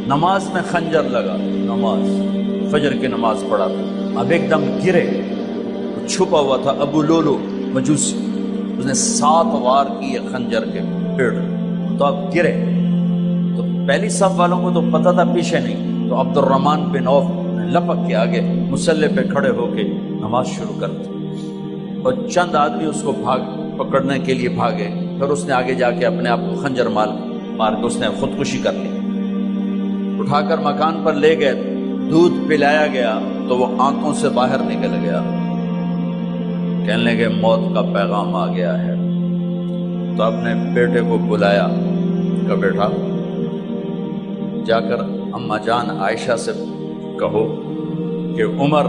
نماز میں خنجر لگا، نماز فجر کی نماز پڑھا تھا، اب ایک دم گرے، چھپا ہوا تھا ابو لولو مجوسی، اس نے 7 وار کیے خنجر کے پیڑ، تو اب گرے، تو پہلی صف والوں کو تو پتہ تھا، پیچھے نہیں، تو عبد الرحمن بن عوف لپک کے آگے مصلی پہ کھڑے ہو کے نماز شروع کر دی، اور چند آدمی اس کو پکڑنے کے لیے بھاگے، پھر اس نے آگے جا کے اپنے آپ کو خنجر مار کے اس نے خودکشی کر لی، اٹھا کر مکان پر لے گئے، دودھ پلایا گیا تو وہ آنکھوں سے باہر نکل گیا، کہنے لگے موت کا پیغام آ گیا ہے، تو اپنے بیٹے کو بلایا کہ بیٹا جا کر اماں جان عائشہ سے کہو کہ عمر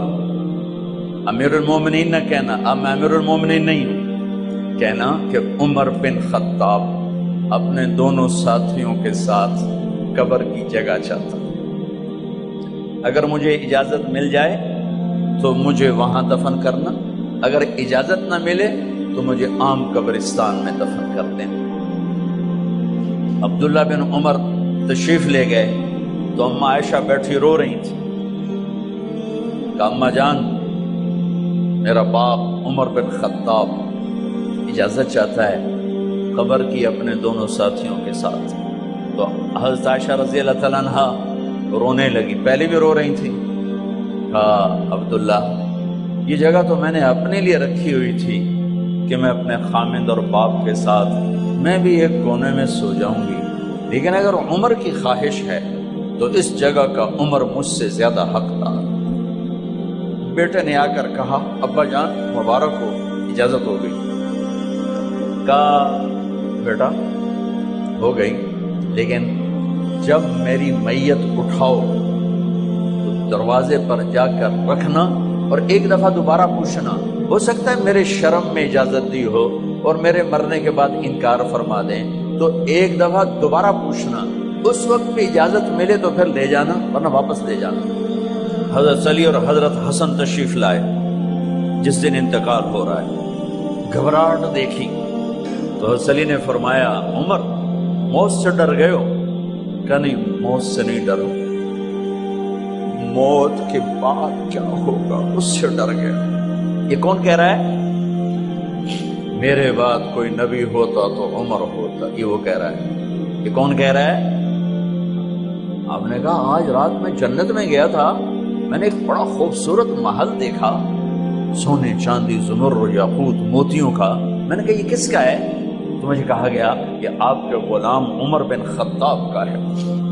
امیر المومنین نہ کہنا، اب میں امیر المومنین نہیں ہوں، کہنا کہ عمر بن خطاب اپنے دونوں ساتھیوں کے ساتھ قبر کی جگہ چاہتا، اگر مجھے اجازت مل جائے تو مجھے وہاں دفن کرنا، اگر اجازت نہ ملے تو مجھے عام قبرستان میں دفن کر دینا۔ عبداللہ بن عمر تشریف لے گئے تو اماں عائشہ بیٹھی رو رہی تھی کہ اماں جان میرا باپ عمر بن خطاب اجازت چاہتا ہے قبر کی اپنے دونوں ساتھیوں کے ساتھ، تو حضرت عائشہ رضی اللہ تعالیٰ عنہ رونے لگی، پہلے بھی رو رہی تھی، کہا عبداللہ یہ جگہ تو میں نے اپنے لیے رکھی ہوئی تھی کہ میں اپنے خامند اور باپ کے ساتھ میں بھی ایک کونے میں سو جاؤں گی، لیکن اگر عمر کی خواہش ہے تو اس جگہ کا عمر مجھ سے زیادہ حقدار۔ بیٹے نے آ کر کہا ابا جان مبارک ہو، اجازت ہو گئی، کہا بیٹا ہو گئی، لیکن جب میری میت اٹھاؤ تو دروازے پر جا کر رکھنا اور ایک دفعہ دوبارہ پوچھنا، ہو سکتا ہے میرے شرم میں اجازت دی ہو اور میرے مرنے کے بعد انکار فرما دیں، تو ایک دفعہ دوبارہ پوچھنا، اس وقت پہ اجازت ملے تو پھر لے جانا ورنہ واپس لے جانا۔ حضرت علی اور حضرت حسن تشریف لائے، جس دن انتقال ہو رہا ہے، گھبراہٹ دیکھی تو حضرت علی نے فرمایا عمر موت سے ڈر گئے ہو؟ کہ نہیں موت سے نہیں ڈرا، موت کے بعد کیا ہوگا اس سے ڈر گیا۔ یہ کون کہہ رہا ہے؟ میرے بعد کوئی نبی ہوتا تو عمر ہوتا، یہ وہ کہہ رہا ہے۔ یہ کون کہہ رہا ہے؟ آپ نے کہا آج رات میں جنت میں گیا تھا، میں نے ایک بڑا خوبصورت محل دیکھا، سونے چاندی زمرد یاقوت موتیوں کا، میں نے کہا یہ کس کا ہے؟ تو مجھے کہا گیا کہ آپ کے غلام عمر بن خطاب کا ہے۔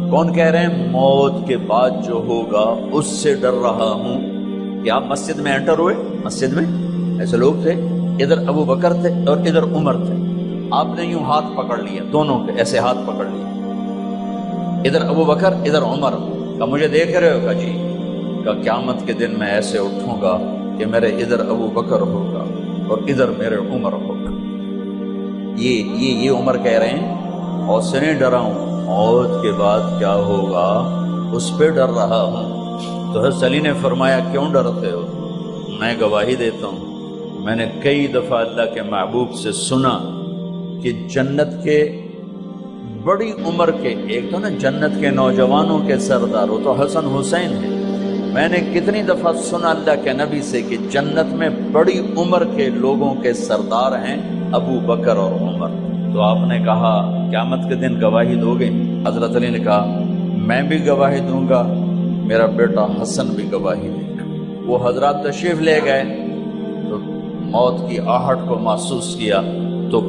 کون کہہ رہے ہیں؟ موت کے بعد جو ہوگا اس سے ڈر رہا ہوں۔ کہ آپ مسجد میں انٹر ہوئے، مسجد میں ایسے لوگ تھے، ادھر ابو بکر تھے اور ادھر عمر تھے، آپ نے یوں ہاتھ پکڑ لیا، دونوں کے ایسے ہاتھ پکڑ لیے، ادھر ابو بکر ادھر عمر، کہ مجھے دیکھ رہے ہو؟ کہ جی۔ کہ قیامت کے دن میں ایسے اٹھوں گا کہ میرے ادھر ابو بکر ہوگا اور ادھر میرے عمر ہوگا۔ یہ عمر کہہ رہے ہیں اور سے نہیں ڈرا ہوں، موت کے بعد کیا ہوگا اس پہ ڈر رہا ہوں۔ تو حضرت علی نے فرمایا کیوں ڈرتے ہو؟ میں گواہی دیتا ہوں، میں نے کئی دفعہ اللہ کے محبوب سے سنا کہ جنت کے بڑی عمر کے، ایک تو نا جنت کے نوجوانوں کے سردار، وہ تو حسن حسین ہیں، میں نے کتنی دفعہ سنا اللہ کے نبی سے کہ جنت میں بڑی عمر کے لوگوں کے سردار ہیں ابو بکر اور عمر۔ تو آپ نے کہا قیامت کے دن گواہی دو گے؟ حضرت علی نے کہا میں بھی گواہی دوں گا، میرا بیٹا حسن بھی گواہی دے گا۔ وہ حضرات تشریف لے گئے تو موت کی آہٹ کو محسوس کیا تو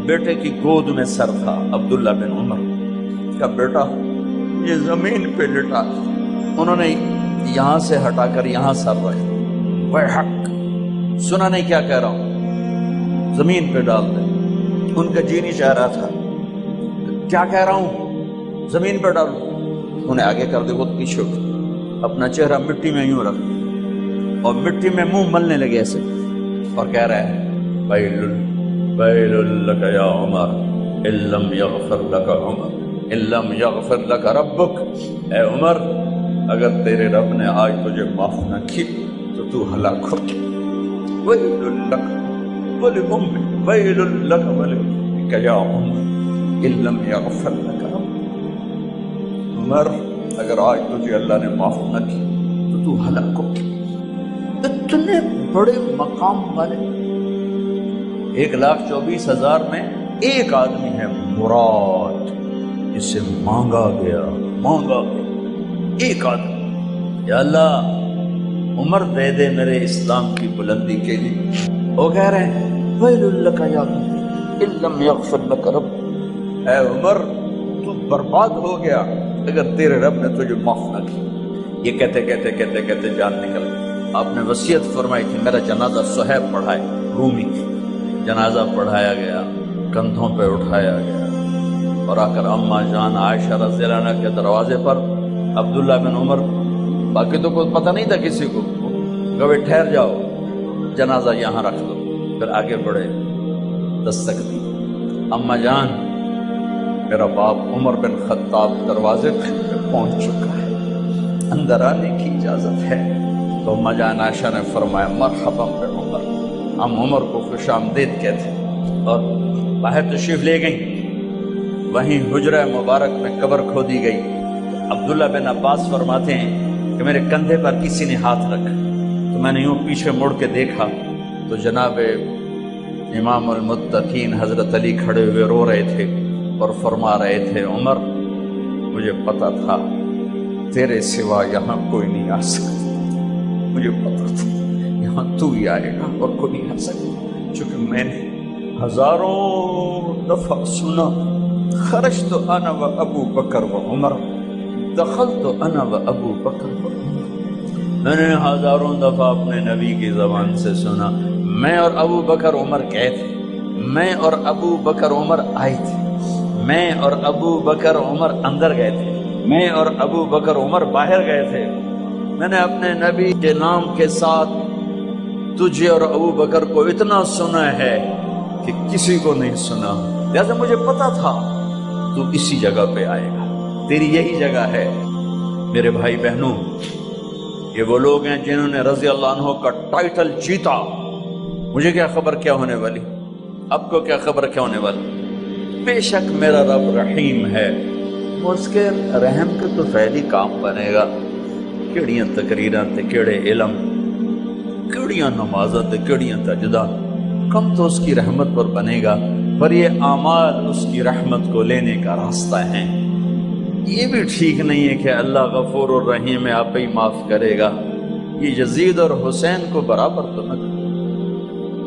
بیٹے کی گود میں سر تھا عبداللہ بن عمر کا، بیٹا یہ زمین پہ لٹا، انہوں نے یہاں سے ہٹا کر یہاں سر رکھا، ویحک، سنا نہیں کیا کہہ رہا ہوں، زمین پہ ڈال دیں۔ ان کا جی نہیں چاہ رہا تھا، کیا کہہ رہا ہوں، زمین پہ ڈالو۔ انہیں آگے کر دے، وہ پیچھے اٹھ، اپنا چہرہ مٹی میں یوں رکھ اور مٹی میں منہ ملنے لگے ایسے، اور کہہ رہا ہے ویل لک یا عمر ان لم یغفر لک عمر ان لم یغفر لک ربک، اے عمر اگر تیرے رب نے آج تجھے معاف نہ کی تو تو ہلاک ہو۔ ویل لک ولأمک ویل لک ولأمک یا عمر ان لم یغفر لک ربک۔ عمر اگر آج تجھے اللہ نے معاف نہ کی تو تو ہلاک ہو۔ اتنے بڑے مقام والے 1,24,000 میں ایک آدمی ہے مراد، جسے مانگا گیا ایک آدمی، یا اللہ عمر دے دے میرے اسلام کی بلندی کے لیے۔ وہ کہہ رہے ہیں ویل لک یا عمر ان لم یغفر لک رب، اے عمر تو برباد ہو گیا اگر تیرے رب نے تجھے معاف نہ کی۔ یہ کہتے جان نکل گئی۔ آپ نے وصیت فرمائی تھی میرا جنازہ صہیب پڑھائے، رومی جنازہ پڑھایا گیا، کندھوں پہ اٹھایا گیا، اور آ کر اماں جان عائشہ رضی اللہ عنہا کے دروازے پر عبداللہ بن عمر، باقی تو کوئی پتہ نہیں تھا کسی کو، کبھی ٹھہر جاؤ جنازہ یہاں رکھ دو، پھر آگے بڑھے، دستک دی، اماں جان میرا باپ عمر بن خطاب دروازے پہ پہنچ چکا ہے، اندر آنے کی اجازت ہے۔ تو اماں جان عائشہ نے فرمایا مرحبا بعمر، ہم عمر کو خوش آمدید کہتے اور باہر تشریف لے گئیں۔ وہیں حجرہ مبارک میں قبر کھودی گئی۔ عبداللہ بن عباس فرماتے ہیں کہ میرے کندھے پر کسی نے ہاتھ رکھا تو میں نے یوں پیچھے مڑ کے دیکھا تو جناب امام المتقین حضرت علی کھڑے ہوئے رو رہے تھے اور فرما رہے تھے عمر مجھے پتا تھا تیرے سوا یہاں کوئی نہیں آ سکتا، مجھے پتا تھا یہاں تو ہی آئے گا اور کوئی نہیں آ سکتا، چونکہ میں نے ہزاروں دفعہ سنا خرجت انا و ابو بکر و عمر دخلت انا و ابو بکر و عمر، میں نے ہزاروں دفعہ اپنے نبی کی زبان سے سنا میں اور ابو بکر عمر گئے تھے، میں اور ابو بکر عمر آئے تھے، میں اور ابو بکر عمر اندر گئے تھے، میں اور ابو بکر عمر باہر گئے تھے، میں نے اپنے نبی کے نام کے ساتھ تجھے اور ابو بکر کو اتنا سنا ہے کہ کسی کو نہیں سنا، لہذا مجھے پتا تھا تو اسی جگہ پہ آئے گا، تیری یہی جگہ ہے۔ میرے بھائی بہنوں، یہ وہ لوگ ہیں جنہوں نے رضی اللہ عنہ کا ٹائٹل جیتا۔ مجھے کیا خبر کیا ہونے والی، اب کو کیا خبر کیا ہونے والی، بے شک میرا رب رحیم ہے، اس کے رحم کے تو فعلی کام بنے گا، کیڑیاں تقریراں تے کیڑے علم، کیڑیاں نمازاں تے کیڑیاں تجدہ، کم تو اس کی رحمت پر بنے گا، پر یہ اعمال اس کی رحمت کو لینے کا راستہ ہیں۔ یہ بھی ٹھیک نہیں ہے کہ اللہ غفور الرحیم ہے آپ ہی معاف کرے گا، یہ یزید اور حسین کو برابر تو نہ